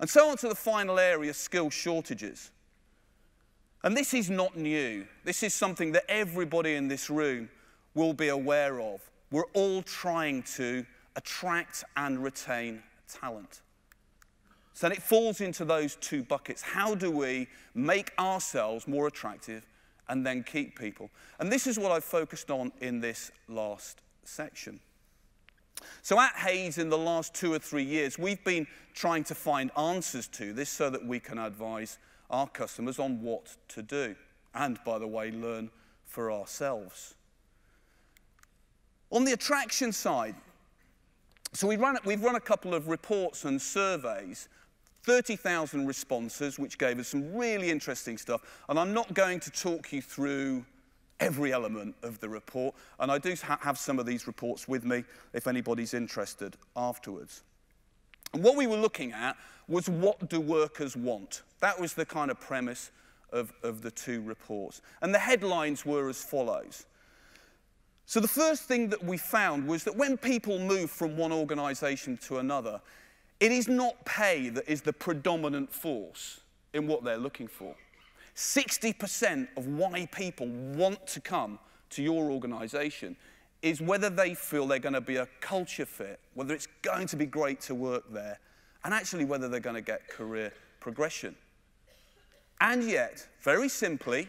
And so on to the final area, skill shortages. And this is not new. This is something that everybody in this room will be aware of. We're all trying to attract and retain talent. So it falls into those two buckets. How do we make ourselves more attractive and then keep people? And this is what I've focused on in this last section. So at Hays, in the last 2 or 3 years, we've been trying to find answers to this so that we can advise our customers on what to do. And, by the way, learn for ourselves. On the attraction side, so we've run a couple of reports and surveys, 30,000 responses, which gave us some really interesting stuff. And I'm not going to talk you through every element of the report. And I do have some of these reports with me if anybody's interested afterwards. And what we were looking at was, what do workers want? That was the kind of premise of the two reports. And the headlines were as follows. So the first thing that we found was that when people move from one organisation to another, it is not pay that is the predominant force in what they're looking for. 60% of why people want to come to your organisation is whether they feel they're going to be a culture fit, whether it's going to be great to work there, and actually whether they're going to get career progression. And yet, very simply,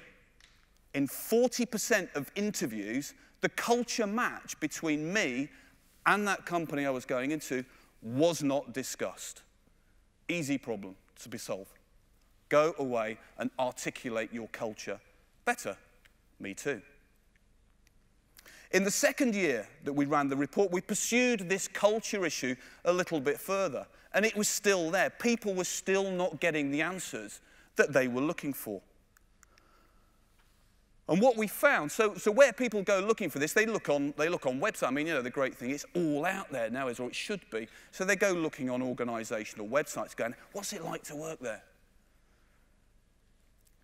in 40% of interviews, the culture match between me and that company I was going into was not discussed. Easy problem to be solved. Go away and articulate your culture better. Me too. In the second year that we ran the report, we pursued this culture issue a little bit further, and it was still there. People were still not getting the answers that they were looking for. And what we found, so where people go looking for this, they look on websites. I mean, you know, the great thing, it's all out there now, or it should be. So they go looking on organisational websites going, what's it like to work there?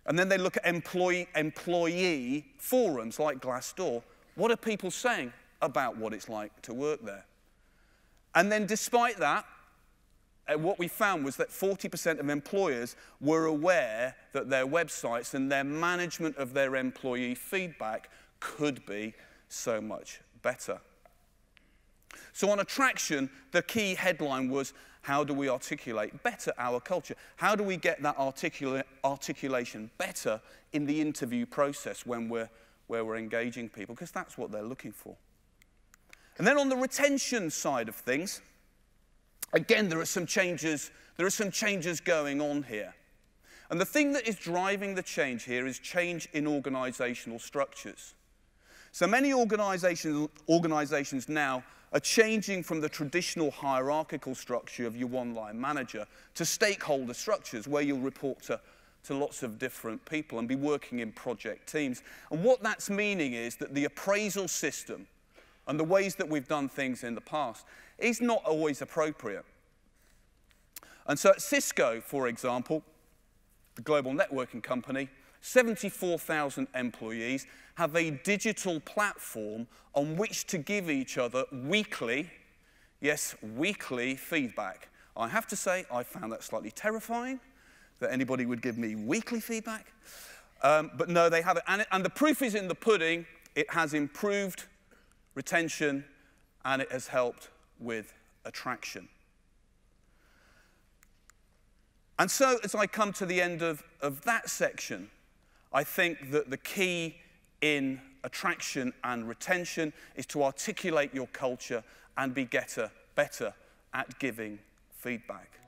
And then they look at employee forums like Glassdoor. What are people saying about what it's like to work there? And then despite that, what we found was that 40% of employers were aware that their websites and their management of their employee feedback could be so much better. So on attraction, the key headline was, how do we articulate better our culture? How do we get that articulation better in the interview process when we're engaging people? Because that's what they're looking for. And then on the retention side of things, again, there are some changes going on here. And the thing that is driving the change here is change in organizational structures. So many organizations now are changing from the traditional hierarchical structure of your one-line manager to stakeholder structures where you'll report to lots of different people and be working in project teams. And what that's meaning is that the appraisal system and the ways that we've done things in the past is not always appropriate. And so at Cisco, for example, the global networking company, 74,000 employees have a digital platform on which to give each other weekly, yes, weekly feedback. I have to say, I found that slightly terrifying, that anybody would give me weekly feedback. But no, they have it. And the proof is in the pudding. It has improved retention, and it has helped with attraction. And so, as I come to the end of that section, I think that the key in attraction and retention is to articulate your culture and be better at giving feedback.